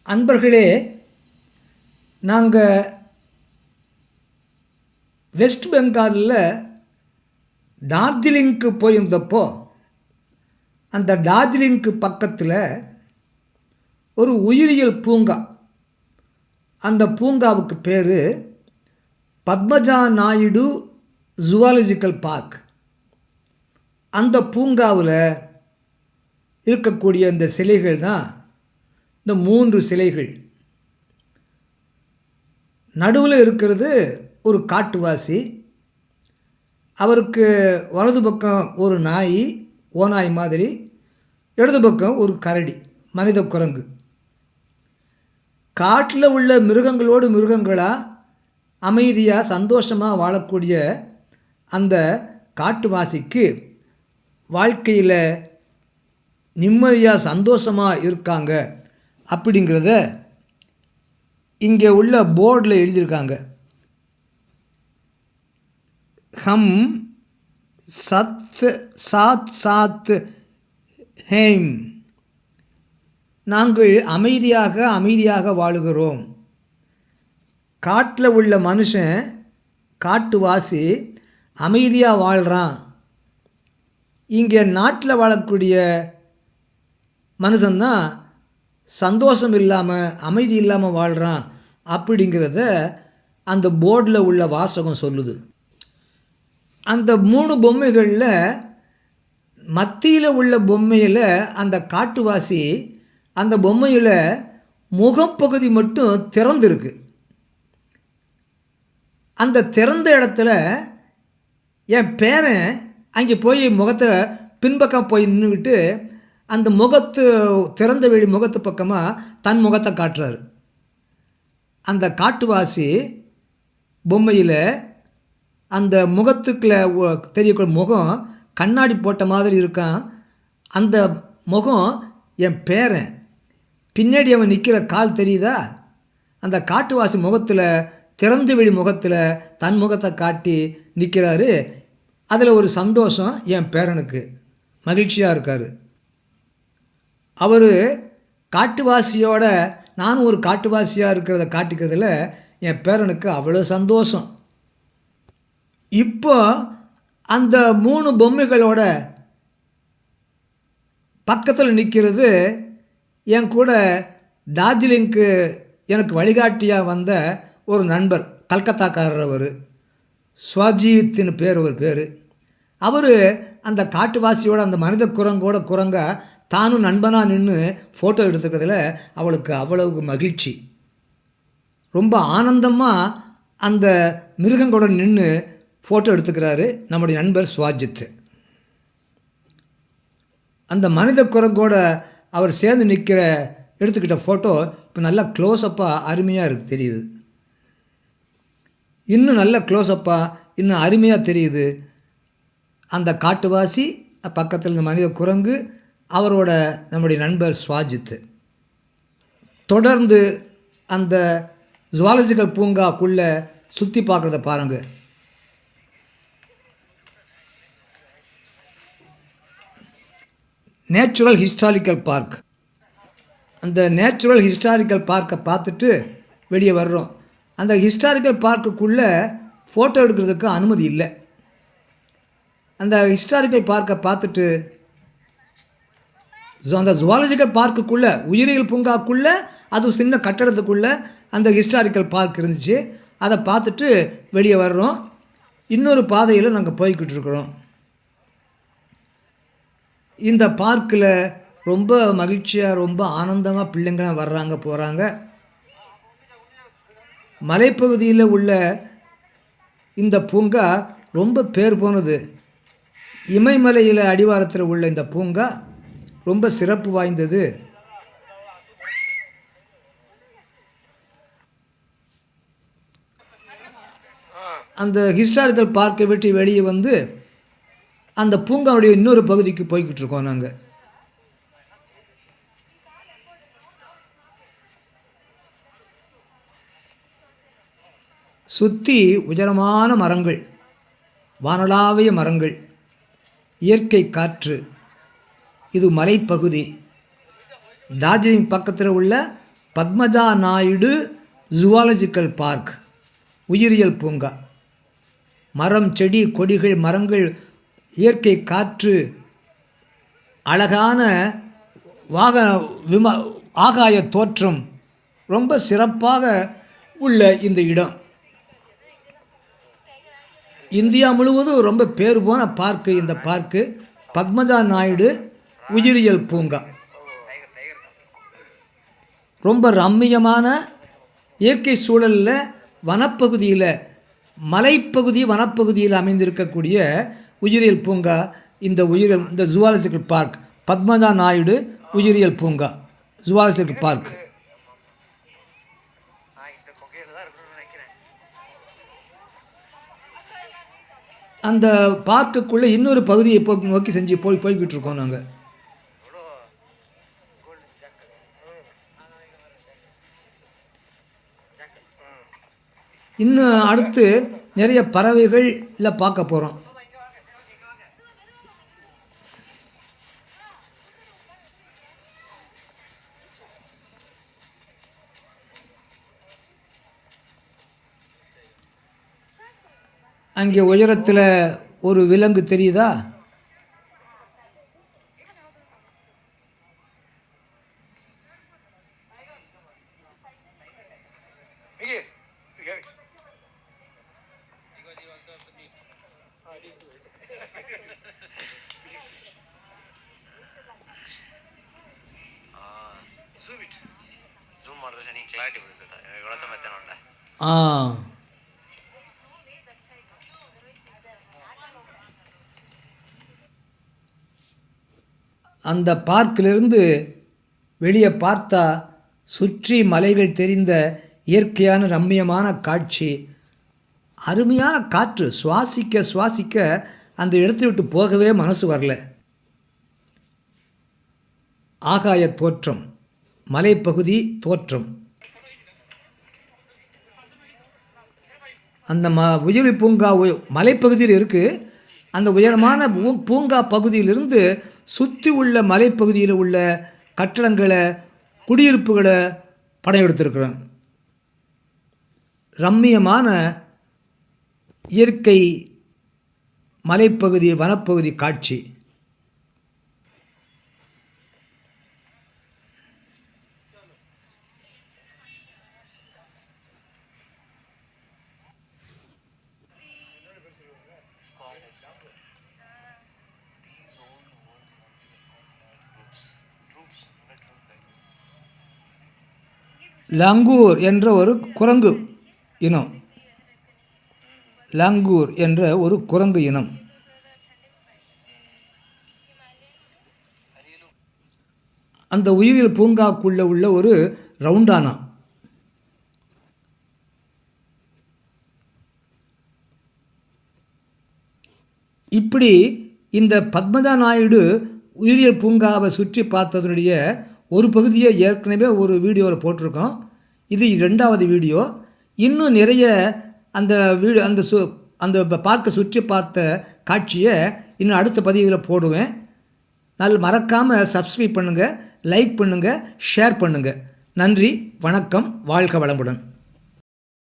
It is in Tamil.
அன்பர்களே, நாங்கள் வெஸ்ட் பெங்காலில் டார்ஜிலிங்க்கு போயிருந்தப்போ அந்த டார்ஜிலிங்க்கு பக்கத்தில் ஒரு உயிரியல் பூங்கா, அந்த பூங்காவுக்கு பேர் பத்மஜா நாயுடு ஜூவாலஜிக்கல் பார்க். அந்த பூங்காவில் இருக்கக்கூடிய இந்த சிலைகள் தான் இந்த 3 சிலைகள். நடுவில் இருக்கிறது ஒரு காட்டுவாசி. அவருக்கு வலது பக்கம் ஒரு நாய், ஓநாய் மாதிரி, இடது பக்கம் ஒரு கரடி, மனித குரங்கு. காட்டில் உள்ள மிருகங்களோடு மிருகங்களாக அமைதியாக சந்தோஷமாக வாழக்கூடிய அந்த காட்டுவாசிக்கு வாழ்க்கையில் நிம்மதியாக சந்தோஷமாக இருக்காங்க அப்படிங்கிறத இங்கே உள்ள போர்டில் எழுதியிருக்காங்க. ஹம் சத் சாத் சாத் ஹேம், நாங்கள் அமைதியாக வாழுகிறோம். காட்டில் உள்ள மனுஷன், காட்டுவாசி அமைதியாக வாழ்கிறான். இங்கே நாட்டில் வாழக்கூடிய மனுஷன்தான் சந்தோஷம் இல்லாமல் அமைதி இல்லாமல் வாழ்கிறான் அப்படிங்கிறத அந்த போர்டில் உள்ள வாசகம் சொல்லுது. அந்த 3 பொம்மைகளில் மத்தியில் உள்ள பொம்மையில் அந்த காட்டுவாசி, அந்த பொம்மையில் முகப்பகுதி மட்டும் திறந்துருக்கு. அந்த திறந்த இடத்துல என் பேரன் அங்கே போய் முகத்தை பின்பக்கம் போய் நின்றுக்கிட்டு அந்த முகத்து திறந்த வெளி முகத்து பக்கமாக தன் முகத்தை காட்டுறாரு. அந்த காட்டுவாசி பொம்மையில் அந்த முகத்துக்குள்ள தெரியக்கூடிய முகம் கண்ணாடி போட்ட மாதிரி இருக்கான். அந்த முகம் என் பேரன். பின்னாடி அவன் நிற்கிற கால் தெரியுதா? அந்த காட்டுவாசி முகத்தில், திறந்த வெளி முகத்தில் தன் முகத்தை காட்டி நிற்கிறாரு. அதில் ஒரு சந்தோஷம் என் பேரனுக்கு, மகிழ்ச்சியாக இருக்கார். அவர் காட்டுவாசியோட நானும் ஒரு காட்டுவாசியாக இருக்கிறத காட்டிக்கிறதுல என் பேரனுக்கு அவ்வளோ சந்தோஷம். இப்போ அந்த 3 பொம்மைகளோட பக்கத்தில் நிற்கிறது என் கூட டார்ஜிலிங்க்கு எனக்கு வழிகாட்டியாக வந்த ஒரு நண்பர், கல்கத்தாக்காரர். அவர் ஸ்வாஜித்தின் பேர், அவர் பேர். அவர் அந்த காட்டுவாசியோட அந்த மனித குரங்க தானும் நண்பனாக நின்று ஃபோட்டோ எடுத்துக்கிறதுல அவளுக்கு அவ்வளவு மகிழ்ச்சி. ரொம்ப ஆனந்தமாக அந்த மிருகங்களோட நின்று ஃபோட்டோ எடுத்துக்கிறாரு நம்முடைய நண்பர் ஸ்வாஜித். அந்த மனித குரங்கோட அவர் சேர்ந்து நிற்கிற எடுத்துக்கிட்ட ஃபோட்டோ இப்போ நல்லா க்ளோஸ்அப்பாக அருமையாக தெரியுது. இன்னும் நல்ல க்ளோஸ்அப்பாக இன்னும் அருமையாக தெரியுது. அந்த காட்டுவாசி பக்கத்தில் இந்த மனித குரங்கு, அவரோட நம்முடைய நண்பர் ஸ்வாஜித். தொடர்ந்து அந்த ஜுவாலஜிக்கல் பூங்காக்குள்ளே சுற்றி பார்க்குறத பாருங்கள். Natural historical park. அந்த நேச்சுரல் ஹிஸ்டாரிக்கல் பார்க்கை பார்த்துட்டு வெளியே வர்றோம். அந்த ஹிஸ்டாரிக்கல் பார்க்குக்குள்ளே ஃபோட்டோ எடுக்கிறதுக்கு அனுமதி இல்லை. அந்த ஹிஸ்டாரிக்கல் பார்க்கை பார்த்துட்டு அந்த ஜுவாலஜிக்கல் பார்க்குக்குள்ளே, உயிரியல் பூங்காக்குள்ளே, அது சின்ன கட்டடத்துக்குள்ளே அந்த ஹிஸ்டாரிக்கல் பார்க் இருந்துச்சு. அதை பார்த்துட்டு வெளியே வர்றோம். இன்னொரு பாதையில் நாங்கள் போய்கிட்டு இருக்கிறோம். இந்த பார்க்கில் ரொம்ப மகிழ்ச்சியாக, ரொம்ப ஆனந்தமாக பிள்ளைங்களாம் வர்றாங்க போகிறாங்க. மலைப்பகுதியில் உள்ள இந்த பூங்கா ரொம்ப பேர் போனது. இமயமலையில் அடிவாரத்தில் உள்ள இந்த பூங்கா ரொம்ப சிறப்பு வாய்ந்தது. அந்த ஹிஸ்டாரிக்கல் பார்க்கை விட்டு வெளியே வந்து அந்த பூங்காவுடைய இன்னொரு பகுதிக்கு போய்கிட்டு இருக்கோம் நாங்கள். சுற்றி உயரமான மரங்கள், வானளாவிய மரங்கள், இயற்கை காற்று. இது மலைப்பகுதி. டார்ஜிலிங் பக்கத்தில் உள்ள பத்மஜா நாயுடு ஜுவாலஜிக்கல் பார்க், உயிரியல் பூங்கா. மரம், செடி, கொடிகள், மரங்கள், இயற்கை காற்று, அழகான ஆகாய தோற்றம், ரொம்ப சிறப்பாக உள்ள இந்த இடம். இந்தியா முழுவதும் ரொம்ப பேர் போன பார்க்கு இந்த பார்க்கு, பத்மஜா நாயுடு உயிரியல் பூங்கா. ரொம்ப ரம்மியமான இயற்கை சூழலில் வனப்பகுதியில், மலைப்பகுதி வனப்பகுதியில் அமைந்திருக்கக்கூடிய உயிரியல் பூங்கா இந்த ஜுவாலஜிக்கல் பார்க், பத்மஜா நாயுடு உயிரியல் பூங்கா, ஜுவாலஜிக்கல் பார்க். அந்த பார்க்குக்குள்ளே இன்னொரு பகுதியை நோக்கி போய்கிட்டு இருக்கோம் நாங்கள். இன்னும் அடுத்து நிறைய பறவைகள் இல்லை பார்க்க போகிறோம். அங்கே உயரத்தில் ஒரு விலங்கு தெரியுதா? அந்த பார்க்கிலிருந்து வெளியே பார்த்தா சுற்றி மலைகள் தெரிந்த இயற்கையான ரம்மியமான காட்சி, அருமையான காற்று, சுவாசிக்க சுவாசிக்க அந்த இடத்தை விட்டு போகவே மனசு வரல. ஆகாய தோற்றம், மலைப்பகுதி தோற்றம். அந்த உயிரியல் பூங்கா மலைப்பகுதியில் இருக்குது. அந்த உயரமான பூங்கா பகுதியிலிருந்து சுற்றி உள்ள மலைப்பகுதியில் உள்ள கட்டடங்களை, குடியிருப்புகளை படம் எடுத்திருக்கிறோம். ரம்மியமான இயற்கை மலைப்பகுதி வனப்பகுதி காட்சி. லாங்கூர் என்ற ஒரு குரங்கு இனம். லாங்கூர் என்ற ஒரு குரங்கு இனம். அந்த உயிரியல் பூங்காக்குள்ளே உள்ள ஒரு ரவுண்டானா. இப்படி இந்த பத்மஜா நாயுடு உயிரியல் பூங்காவை சுற்றி பார்த்ததனுடைய ஒரு பகுதியை ஏற்கனவே ஒரு வீடியோவில் போட்டிருக்கோம். இது 2வது வீடியோ. இன்னும் நிறைய அந்த பார்க்க சுற்றி பார்த்த காட்சியை இன்னும் அடுத்த பதிவில் போடுவேன். மறக்காமல் சப்ஸ்கிரைப் பண்ணுங்கள், லைக் பண்ணுங்கள், ஷேர் பண்ணுங்கள். நன்றி, வணக்கம், வாழ்க வளமுடன்.